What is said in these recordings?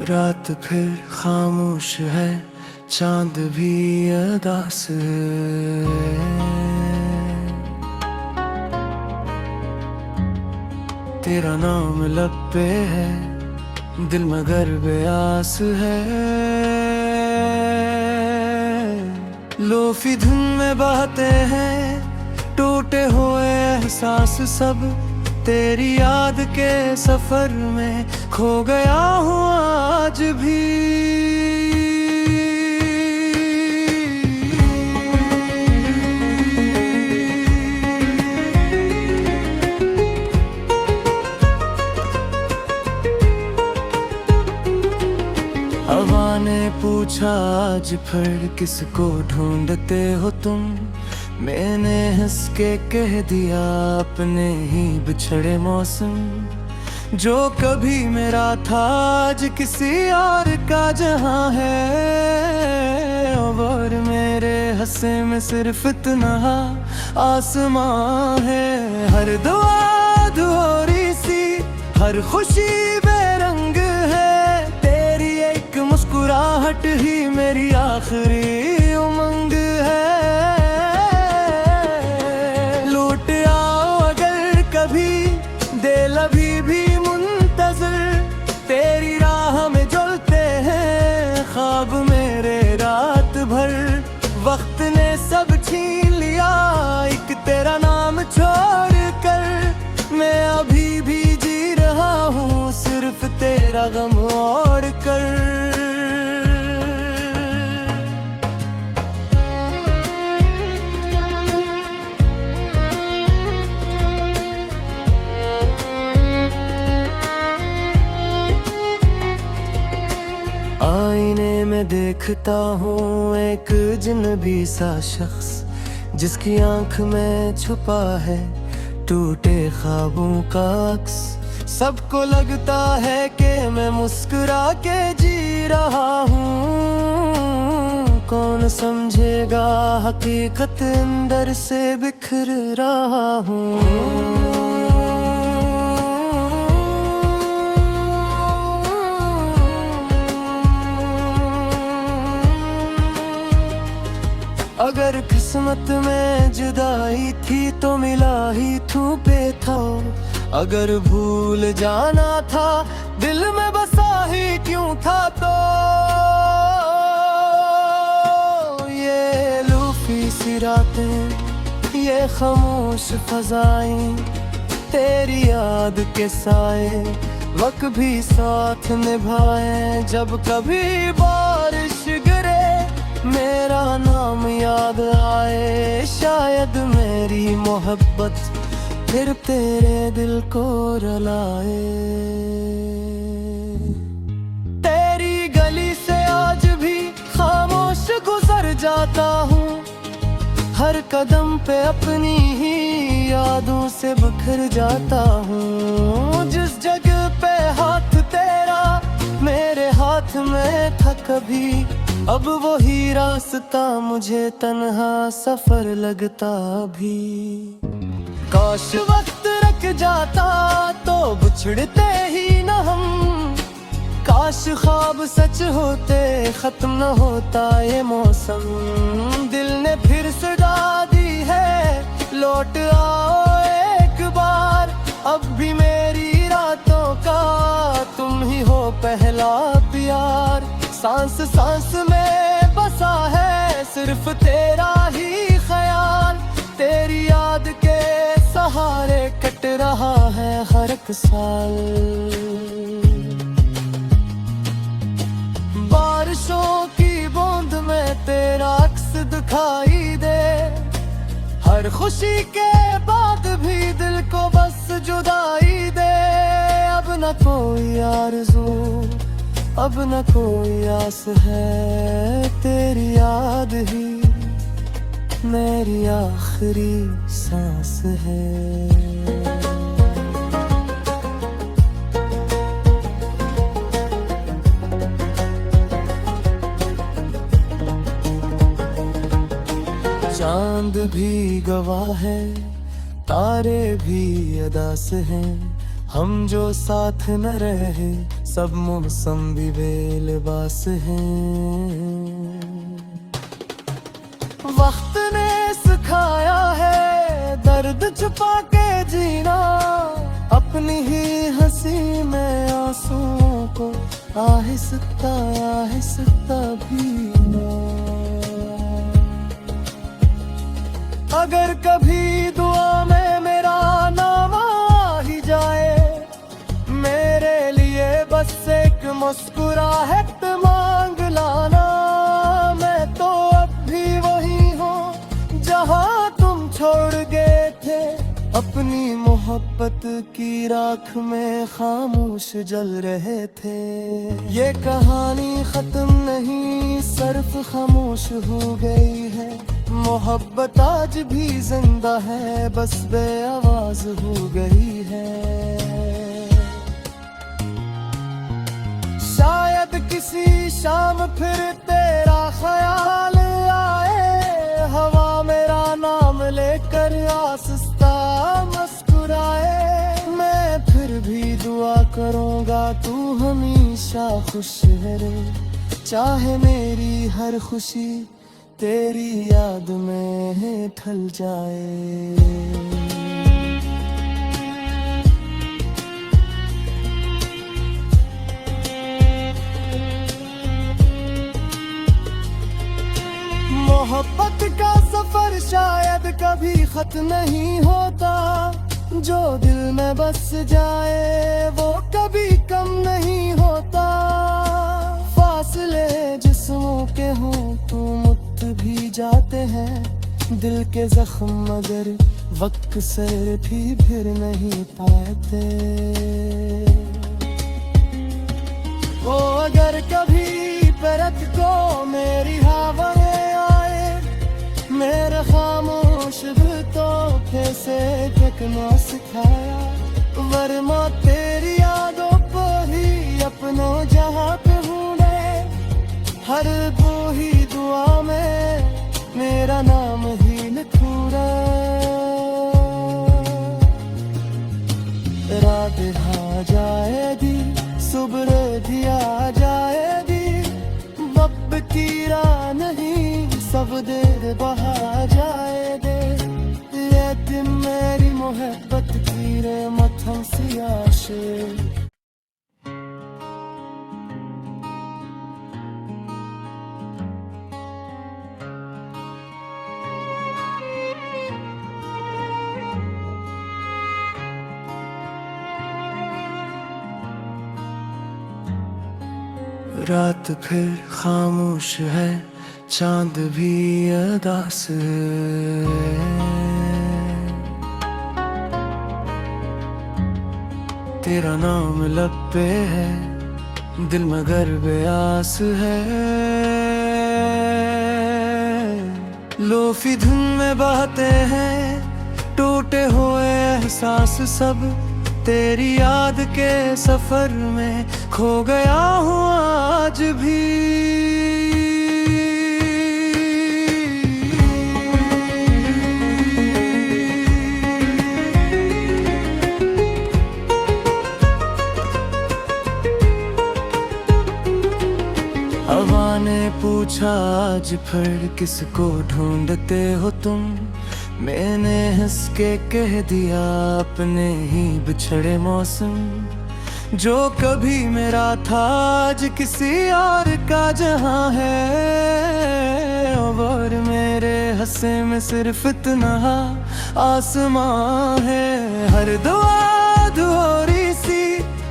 रात फिर खामोश है, चांद भी अदास है। तेरा नाम लब पे है, दिल मगर बेआस है। लोफी धुन में बहते हैं टूटे हुए एहसास सब, तेरी याद के सफर में खो गया हूँ आज भी। हवा ने पूछा आज फिर किसको ढूंढते हो तुम, मैंने हंस के कह दिया अपने ही बिछड़े मौसम। जो कभी मेरा था आज किसी और का जहां है, और मेरे हंसे में सिर्फ इतना आसमां है। हर दुआ अधूरी सी, हर खुशी बेरंग है, तेरी एक मुस्कुराहट ही मेरी आखिरी उमंग है। दिल अभी भी मुंतज़िर, तेरी राह में जलते हैं ख्वाब मेरे रात भर। वक्त ने सब छीन लिया एक तेरा नाम छोड़ कर, मैं अभी भी जी रहा हूँ सिर्फ तेरा गम ओढ़ कर। आईने में देखता हूँ एक जिन्नबी सा शख्स, जिसकी आंख में छुपा है टूटे ख्वाबों का अक्स। सबको लगता है कि मैं मुस्कुरा के जी रहा हूँ, कौन समझेगा हकीकत अंदर से बिखर रहा हूँ। अगर किस्मत में जुदाई थी तो मिला ही तू पे था, अगर भूल जाना था दिल में बसा ही क्यों था। तो ये लूफी सी रातें, ये खामोश फज़ाएं, तेरी याद के साए वक्त भी साथ निभाए। जब कभी बारिश गिरे मेरा नाम याद आए, शायद मेरी मोहब्बत फिर तेरे दिल को रुलाए। तेरी गली से आज भी खामोश गुजर जाता हूँ, हर कदम पे अपनी ही यादों से बिखर जाता हूँ। जिस जगह पे हाथ तेरा मेरे हाथ में था कभी, अब वही रास्ता मुझे तन्हा सफर लगता भी। काश वक्त रख जाता तो बिछड़ते ही न हम, काश ख्वाब सच होते खत्म न होता ये मौसम। दिल ने फिर सदा दी है लौट आओ एक बार, अब भी मेरी रातों का तुम ही हो पहला प्यार। सांस सांस में बसा है सिर्फ तेरा ही ख्याल, तेरी याद के सहारे कट रहा है हर एक साल। बारिशों की बूंद में तेरा अक्स दिखाई दे, हर खुशी के बाद भी दिल को बस जुदाई दे। अब न कोई आरज़ू, अब न कोई आस है, तेरी याद ही मेरी आखिरी सांस है। चांद भी गवाह है, तारे भी अदा से हैं, हम जो साथ न रहे सब मौसम भी बेलिबास हैं। वक्त ने सिखाया है दर्द छुपा के जीना, अपनी ही हंसी में आंसुओं को आहिस्ता आहिस्ता भीना। अगर कभी दुआ में मेरा नाम आ ही जाए, मेरे लिए बस एक मुस्कुराहट मांग लाना। मैं तो अब भी वही हूँ जहाँ तुम छोड़ गए थे, अपनी मोहब्बत की राख में खामोश जल रहे थे। ये कहानी खत्म नहीं सिर्फ खामोश हो गई है, मोहब्बत आज भी जिंदा है बस बेआवाज हो गई है। शायद किसी शाम फिर तेरा ख्याल आए, हवा मेरा नाम लेकर आहिस्ता मुस्कुराए। मैं फिर भी दुआ करूँगा तू हमेशा खुश रहे, चाहे मेरी हर खुशी तेरी याद में ढल जाए। मोहब्बत का सफर शायद कभी खत्म नहीं होता, जो दिल में बस जाए वो कभी कम नहीं होता। फासले जिस्मों के हों तो मुक्त भी जाते हैं, दिल के जख्म मगर वक्त से भी फिर नहीं पाते। ओ अगर कभी परत को मेरी हवाएं आए, मेरे खामोश दिल तो कैसे देखना सिखाया। वरना तेरी यादों पर ही अपनों जहाँ पे हूँ मैं, हर वो ही दुआ में मेरा नाम ही लिखूंगा। रात आ जाएगी सुबह भी आ जाएगी, वक्त की राह नहीं सब देर बहा जाए दे। ये दिन मेरी मोहब्बत की रहमत हमसे आशे। रात फिर खामोश है, चांद भी अदास है। तेरा नाम लब पे है, दिल मगर बेआस है। लोफी धुन में बहते हैं टूटे हुए एहसास सब, तेरी याद के सफर में खो गया हूँ आज भी। हवा ने पूछा आज फिर किसको ढूंढते हो तुम, मैंने हंस के कह दिया अपने ही बिछड़े मौसम। जो कभी मेरा था आज किसी और का जहां है, और मेरे हंसे में सिर्फ इतना आसमां है। हर दुआ अधूरी सी,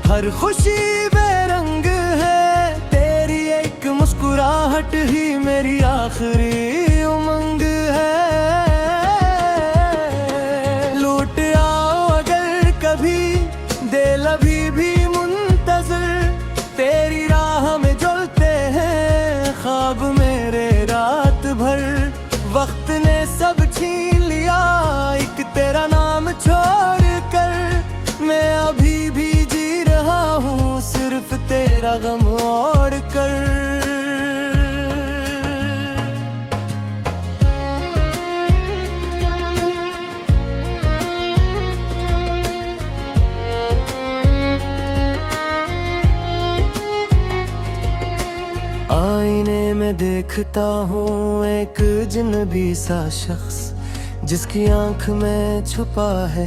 हर खुशी बेरंग है, तेरी एक मुस्कुराहट ही मेरी आखिरी उमंग है। दिल अभी भी मुंतज़िर, तेरी राह में जलते हैं ख्वाब मेरे रात भर। वक्त ने सब छीन लिया एक तेरा नाम छोड़ कर, मैं अभी भी जी रहा हूँ सिर्फ तेरा गम ओढ़ कर। में देखता हूँ एक जिन्नबी सा शख्स, जिसकी आंख में छुपा है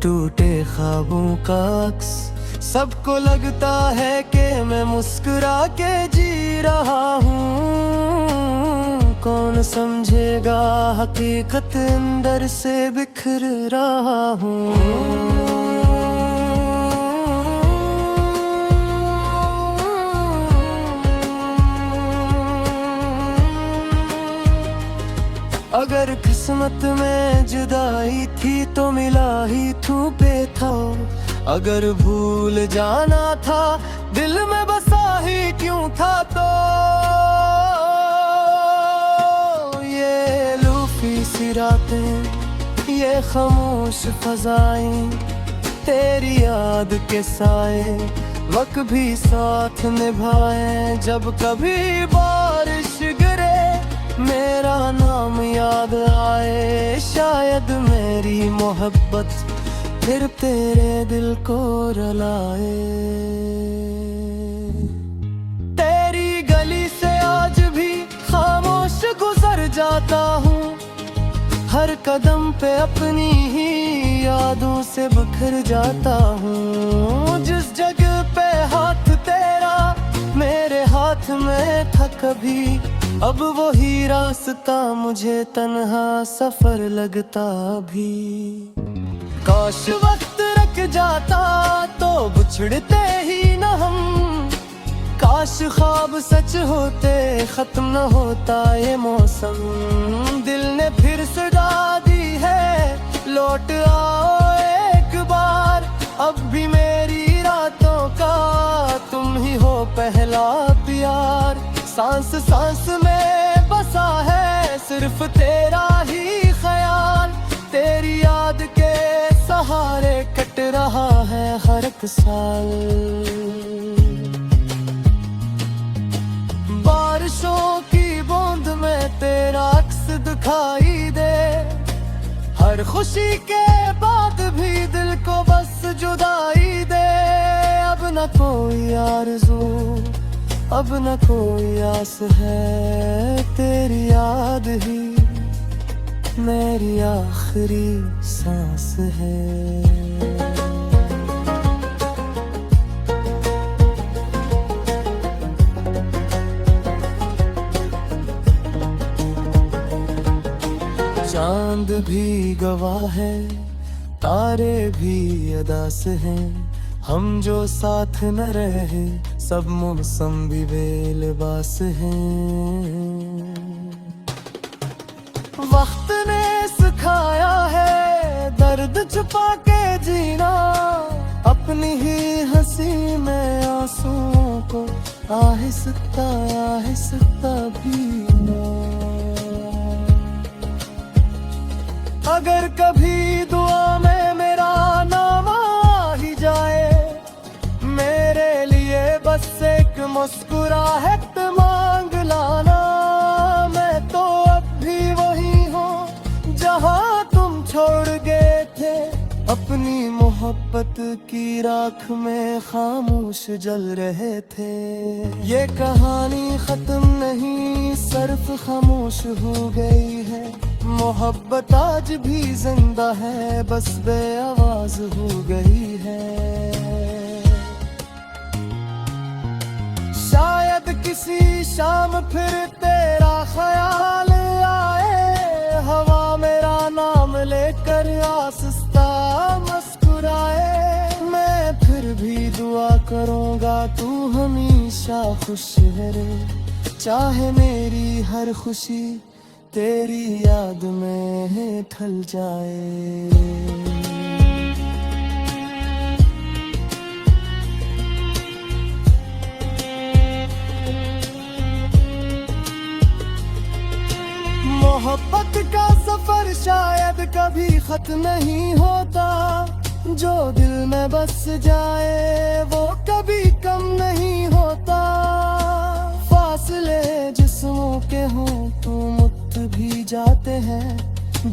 टूटे ख्वाबों का अक्स। सबको लगता है कि मैं मुस्कुरा के जी रहा हूँ, कौन समझेगा हकीकत अंदर से बिखर रहा हूँ। अगर किस्मत में जुदाई थी तो मिला ही तू पे था, अगर भूल जाना था दिल में बसा ही क्यों था। तो ये लूफी सी रातें, ये खामोश फजाएं, तेरी याद के साए वक्त भी साथ निभाए। जब कभी बारिश गिरे मेरा नाम याद आए, शायद मेरी मोहब्बत फिर तेरे दिल को रुलाए। तेरी गली से आज भी खामोश गुजर जाता हूँ, हर कदम पे अपनी ही यादों से बिखर जाता हूँ। जिस जगह पे हाथ तेरा मेरे हाथ में था कभी, अब वही रास्ता मुझे तन्हा सफर लगता भी। काश वक्त रख जाता तो बिछड़ते ही न हम, काश ख्वाब सच होते खत्म न होता ये मौसम। दिल ने फिर सदा दी है लौट आओ एक बार, अब भी मेरी रातों का तुम ही हो पहला प्यार। सांस सांस में बसा है सिर्फ तेरा ही ख्याल, तेरी याद के सहारे कट रहा है हर एक साल। बारिशों की बूंद में तेरा अक्स दिखाई दे, हर खुशी के बाद भी दिल को बस जुदाई दे। अब न कोई आरज़ू, अब न कोई आस है, तेरी याद ही मेरी आखिरी सांस है। चांद भी गवाह है, तारे भी अदा से हैं, हम जो साथ न रहे सब मौसम भी बेलिबास हैं। वक्त ने सिखाया है दर्द छुपा के जीना, अपनी ही हंसी में आंसुओं को आहिस्ता आहिस्ता भीना। अगर कभी दुआ में मेरा नाम आ ही जाए, मेरे लिए बस एक मुस्कुराहट मांग लाना। मैं तो अब भी वही हूँ जहाँ तुम छोड़ गए थे, अपनी मोहब्बत की राख में खामोश जल रहे थे। ये कहानी खत्म नहीं सिर्फ खामोश हो गई है, मोहब्बत आज भी जिंदा है बस बेआवाज हो गई है। शायद किसी शाम फिर तेरा ख्याल आए, हवा मेरा नाम लेकर आहिस्ता मुस्कुराए। मैं फिर भी दुआ करूँगा तू हमेशा खुश रहे, चाहे मेरी हर खुशी तेरी याद में ढल जाए। मोहब्बत का सफर शायद कभी खत्म नहीं होता, जो दिल में बस जाए वो कभी कम नहीं होता। फासले जिस्मों के हों तो मुक्त भी जाते हैं,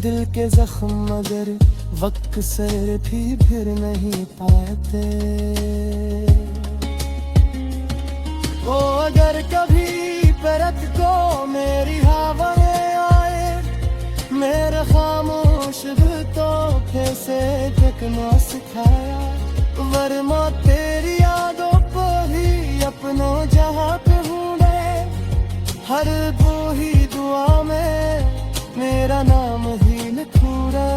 दिल के जख्म मगर वक्त से भी फिर नहीं पाते। ओ अगर कभी परत को से जगना सिखाया, वरना तेरी यादों को ही अपनों जहाँ पे हूँ मैं। हर वो ही दुआ में मेरा नाम ही लिखूं रे।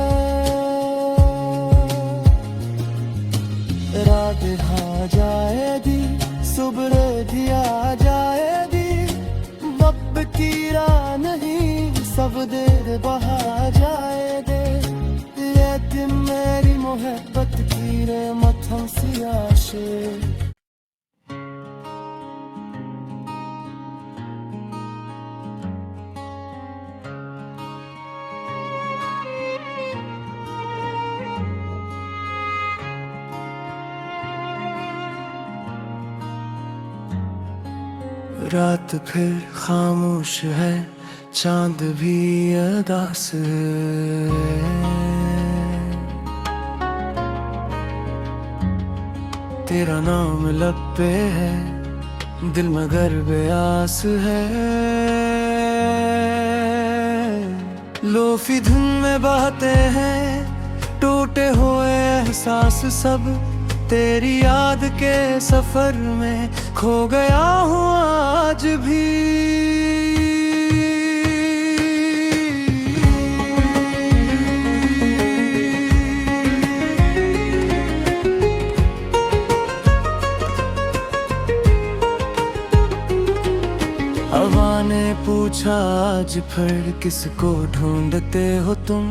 रात ढा जाएगी, सुबह भी आ जाएगी, वक्त की राह नहीं सब देर बहा जाए दे। ये दिन मेरी मोहब्बत की रे मथम सी आशे। रात फिर खामोश है, चांद भी अदास है। तेरा नाम लब पे है, दिल मगर बेआस है। लोफी धुन में बहते हैं टूटे हुए एहसास सब, तेरी याद के सफर में खो गया हूँ आज भी। हवा ने पूछा आज फिर किसको ढूंढते हो तुम,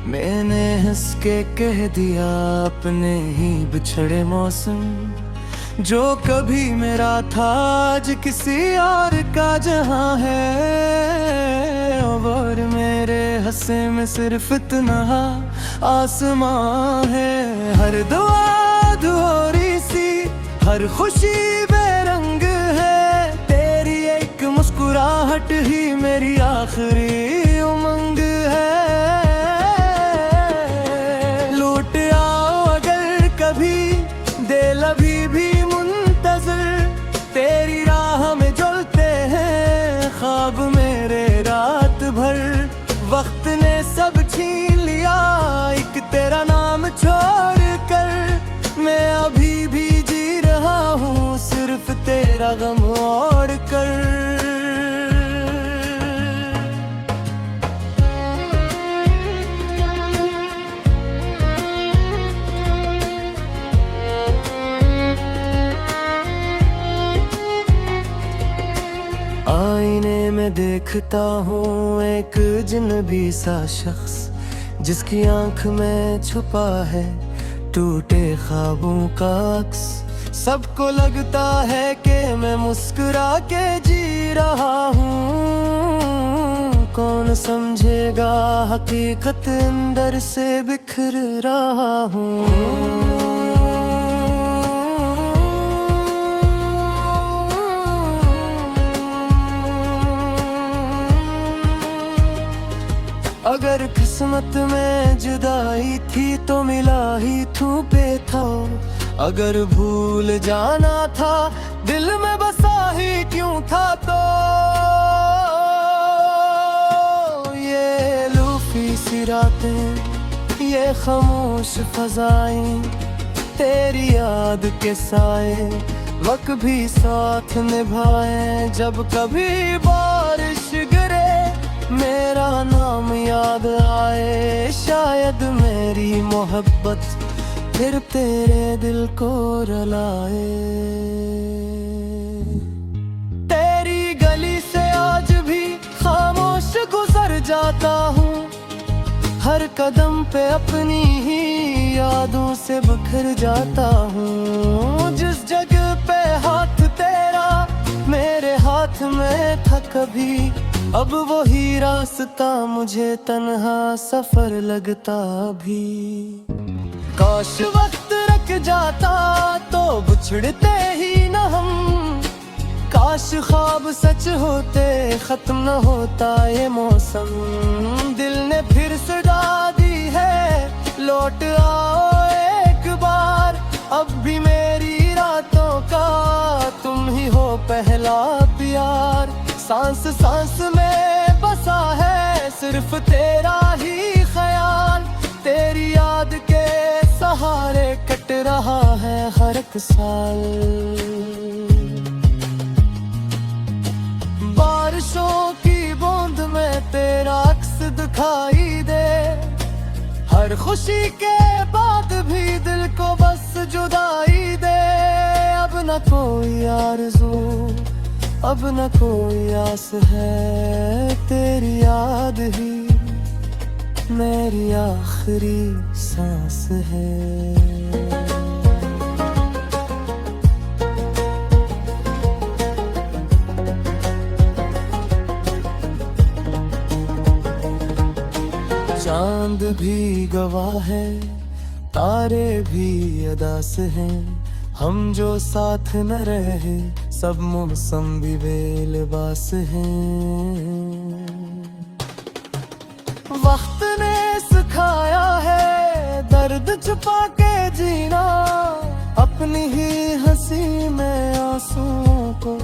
मैंने हंस के कह दिया अपने ही बिछड़े मौसम। जो कभी मेरा था आज किसी और का जहां है, और मेरे हंसे में सिर्फ इतना आसमां है। हर दुआ अधूरी सी, हर खुशी बेरंग है, तेरी एक मुस्कुराहट ही मेरी आखिरी उमंग है। दिल अभी भी मुंतज़िर, तेरी राह में जलते हैं ख्वाब मेरे रात भर। वक्त ने सब छीन लिया एक तेरा नाम छोड़ कर, मैं अभी भी जी रहा हूँ सिर्फ तेरा गम ओढ़ कर। आईने में देखता हूँ एक जिन्नबी सा शख्स, जिसकी आंख में छुपा है टूटे ख्वाबों का अक्स। सबको लगता है कि मैं मुस्कुरा के जी रहा हूँ, कौन समझेगा हकीकत अंदर से बिखर रहा हूँ। अगर किस्मत में जुदाई थी तो मिला ही तू पे था, अगर भूल जाना था दिल में बसा ही क्यों था। तो ये लूफी सी रातें, ये खामोश फजाएं, तेरी याद के साए वक्त भी साथ निभाए। जब कभी बारिश गिरे मेरा नाम याद आए, शायद मेरी मोहब्बत फिर तेरे दिल को रुलाए। तेरी गली से आज भी खामोश गुजर जाता हूँ, हर कदम पे अपनी ही यादों से बिखर जाता हूँ। जिस जगह पे हाथ तेरा मेरे हाथ में था कभी, अब वही रास्ता मुझे तन्हा सफर लगता भी। काश वक्त रख जाता तो बिछड़ते ही न हम, काश ख्वाब सच होते खत्म न होता ये मौसम। दिल ने फिर सजा दी है लौट आओ एक बार, अब भी मेरी रातों का तुम ही हो पहला प्यार। सांस सांस में बसा है सिर्फ तेरा ही ख्याल, तेरी याद लौट रहा है हर एक साल। बारिशों की बूंद में तेरा अक्स दिखाई दे, हर खुशी के बाद भी दिल को बस जुदाई दे। अब न कोई आरज़ू, अब न कोई आस है, तेरी याद ही मेरी आखिरी सांस है। चांद भी गवाह है, तारे भी अदा से हैं, हम जो साथ न रहे सब मौसम भी बेलिबास हैं। वक्त ने सिखाया है दर्द छुपा के जीना, अपनी ही हंसी में आंसुओं को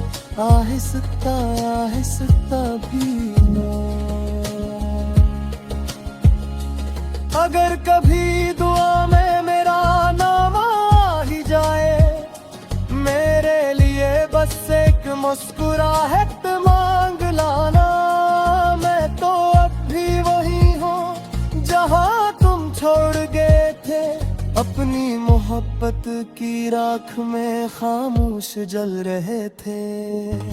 आहिस्ता आहिस्ता भीना। अगर कभी दुआ में मेरा नाम आ ही जाए, मेरे लिए बस एक मुस्कुराहट मांग लाना। मैं तो अब भी वही हूँ जहाँ तुम छोड़ गए थे, अपनी मोहब्बत की राख में खामोश जल रहे थे।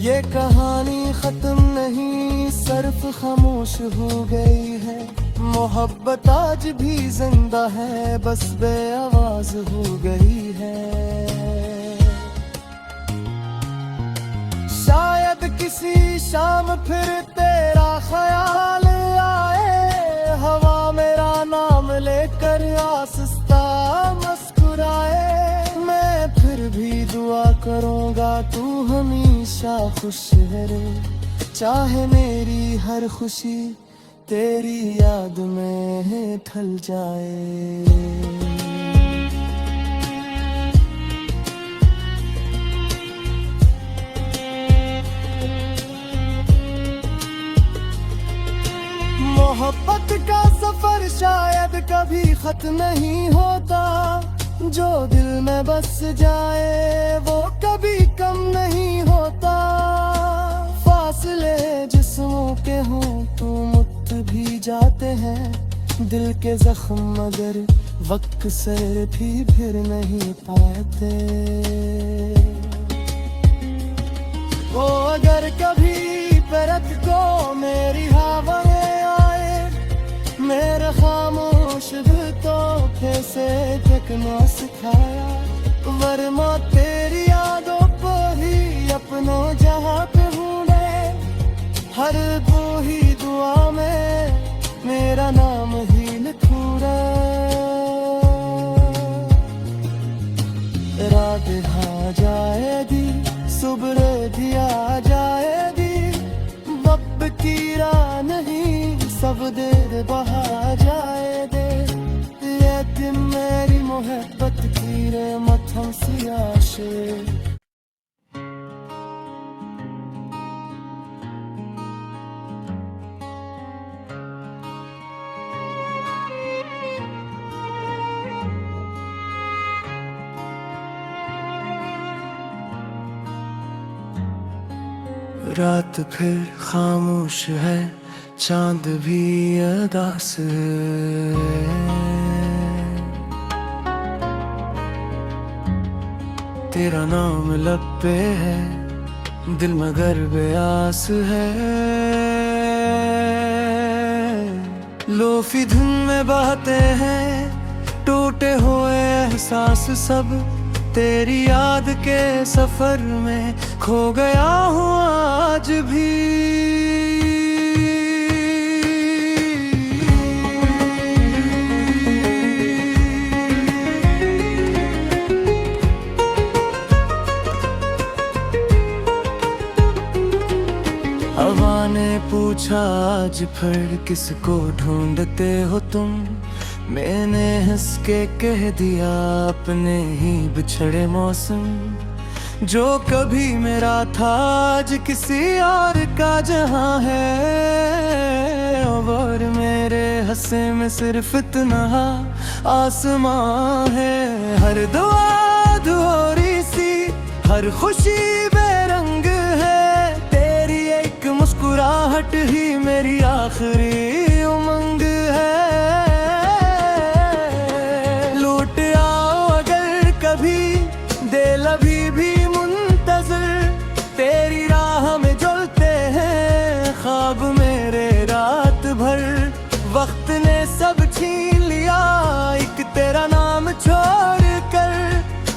ये कहानी खत्म नहीं, सिर्फ खामोश हो गई है। मोहब्बत आज भी जिंदा है, बस बेआवाज हो गई है। शायद किसी शाम फिर तेरा ख्याल आए, हवा मेरा नाम लेकर आहिस्ता मुस्कुराए। मैं फिर भी दुआ करूँगा तू हमेशा खुश रहे, चाहे मेरी हर खुशी तेरी याद में ढल जाए। मोहब्बत का सफर शायद कभी खत्म नहीं होता, जो दिल में बस जाए वो कभी कम नहीं होता। फासले जिस्मों के हों तो भी जाते हैं दिल के जख्म, मगर वक्त से भी फिर नहीं पाते। ओ अगर कभी परत को मेरी हवाएं आए, मेरे खामोश दिल तो फिर से देखना सिखाया। वरना तेरी यादों पर ही अपनों जहाँ पे हूँ मैं, हर वो ही दुआ में मेरा नाम ही लिखूं रे। रात आ जाएगी, सुबह भी आ जाएगी, वक्त की राह नहीं सब देर बहा जाए दे। ये दिन मेरी मोहब्बत की रे मथम सी आशे। रात फिर खामोश है, चांद भी अदास है। तेरा नाम लब पे है, दिल मगर बेआस है। लोफी धुन में बहते हैं टूटे हुए एहसास सब, तेरी याद के सफर में खो गया हूँ आज भी। हवा ने पूछा आज फिर किसको ढूंढते हो तुम, मैंने हंस के कह दिया अपने ही बिछड़े मौसम। जो कभी मेरा था आज किसी और का जहां है, और मेरे हंसे में सिर्फ इतना आसमां है। हर दुआ अधूरी सी, हर खुशी बेरंग है। तेरी एक मुस्कुराहट ही मेरी आखिरी उमंग है। लौट आओ अगर कभी, दिल अभी भी मुंतज़िर। तेरी राह में जलते हैं ख्वाब मेरे रात भर। वक्त ने सब छीन लिया एक तेरा नाम छोड़ कर।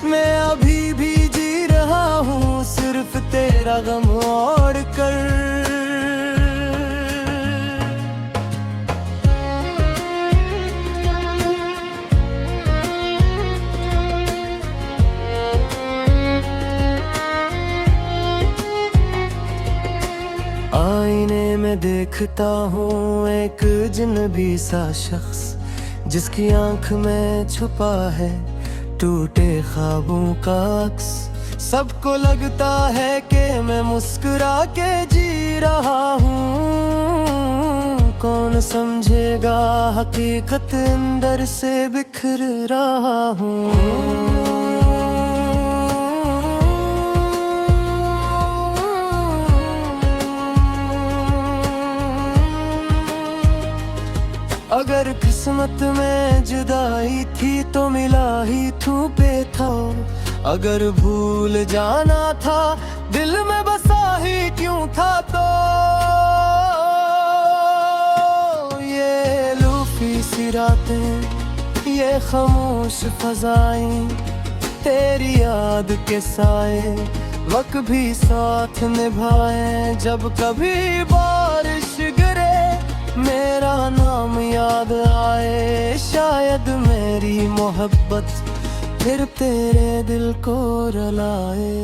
मैं अभी भी जी रहा हूँ सिर्फ तेरा गम ओढ़ कर। आईने में देखता हूँ एक अजनबी सा शख्स, जिसकी आंख में छुपा है टूटे ख्वाबों का अक्स। सबको लगता है कि मैं मुस्कुरा के जी रहा हूँ। कौन समझेगा हकीकत अंदर से बिखर रहा हूँ। अगर किस्मत में जुदाई थी तो मिला ही तू पे था। अगर भूल जाना था दिल में बसा ही क्यों था। तो ये लूफी सी रातें, ये खामोश फजाएं, तेरी याद के साए वक्त भी साथ निभाए। जब कभी बारिश गिरे मेरा नाम याद आए, शायद मेरी मोहब्बत फिर तेरे दिल को रुलाए।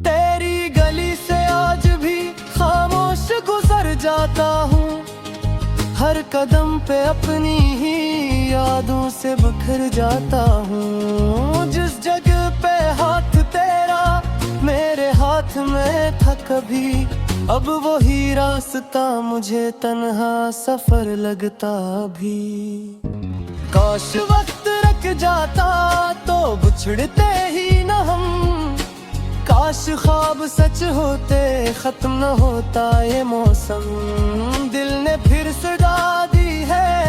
तेरी गली से आज भी खामोश गुजर जाता हूँ। हर कदम पे अपनी ही यादों से बिखर जाता हूँ। जिस जगह पे हाथ तेरा मेरे हाथ में था कभी, अब वही रास्ता मुझे तन्हा सफर लगता भी। काश वक्त रख जाता तो बिछड़ते ही न हम। काश ख्वाब सच होते खत्म न होता ये मौसम। दिल ने फिर सदा दी है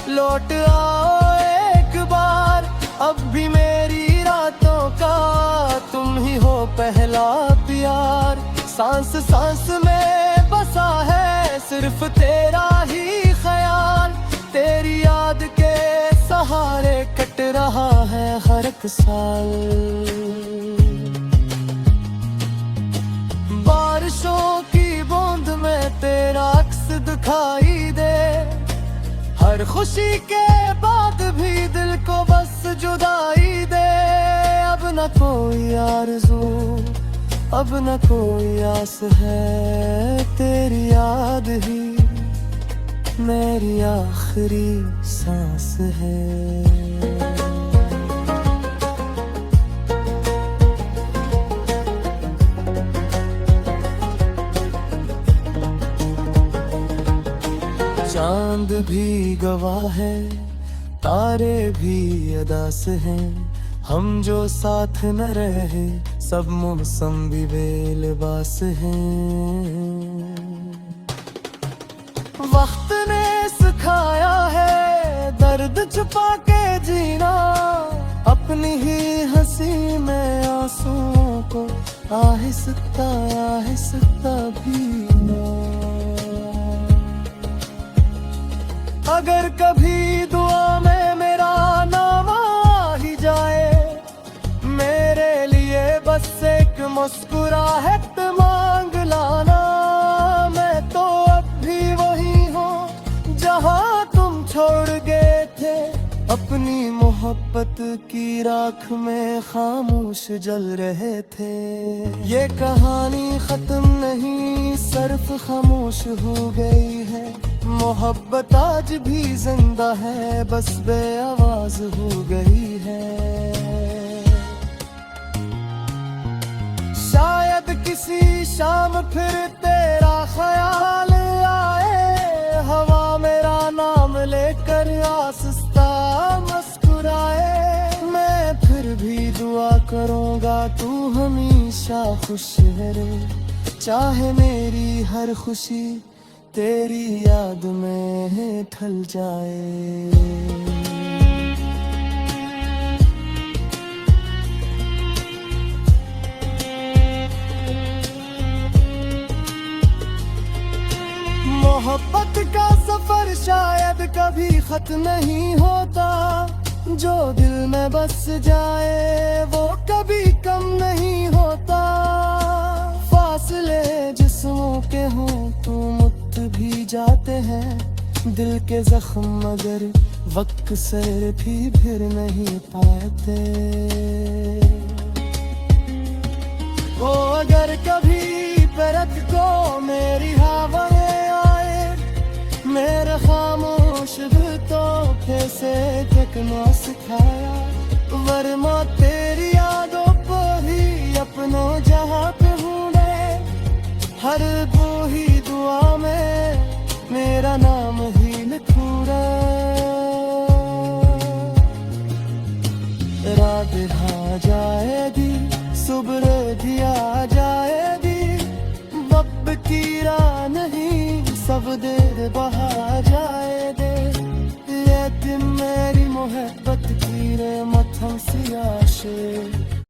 लौट आओ एक बार। अब भी मेरी रातों का तुम ही हो पहला प्यार। सांस सांस में बसा है सिर्फ तेरा ही ख्याल। तेरी याद के सहारे कट रहा है हर एक साल। बारिशों की बूंद में तेरा अक्स दिखाई दे। हर खुशी के बाद भी दिल को बस जुदाई दे। अब न कोई आरज़ू, अब न कोई आस है। तेरी याद ही मेरी आखिरी सांस है। चांद भी गवाह है, तारे भी अदास हैं। हम जो साथ न रहे सब मौसम भी बेलिबास हैं। वक्त ने सिखाया है दर्द छुपा के जीना। अपनी ही हंसी में आंसुओं को आहिस्ता आहिस्ता भीना। अगर कभी दुआ में मेरा नाम आ ही जाए, मेरे लिए बस एक मुस्कुराहट मांग लाना। मैं तो अब भी वही हूँ जहाँ तुम छोड़ गए थे। अपनी मोहब्बत की राख में खामोश जल रहे थे। ये कहानी खत्म नहीं सिर्फ खामोश हो गई है। मोहब्बत आज भी जिंदा है बस बेआवाज हो गई है। शायद किसी शाम फिर तेरा ख्याल आए। हवा मेरा नाम लेकर आस्ता दुआ करूँगा तू हमेशा खुश रहे, चाहे मेरी हर खुशी तेरी याद में ढल जाए। मोहब्बत का सफर शायद कभी खत्म नहीं होता, जो दिल में बस जाए वो कभी कम नहीं होता। फासले जिस्मों के हों तो मुक्त भी जाते हैं, दिल के जख्म मगर वक्त से भी फिर नहीं पाते। ओ अगर कभी परत को मेरी हवाएं आए, मेरे खामोश दिल तो कैसे तकना सिखाया, वरना तेरी यादों पर ही अपनों जहाँ पे हूँ मैं, हर वो ही दुआ में मेरा नाम ही लिखूंगा। रात ढा जाएगी सुबह भी आ जाएगी, वक्त की राह नहीं सब देर बहा जाए दे। ये दिन मेरी मोहब्बत की रे मथम सियाशे।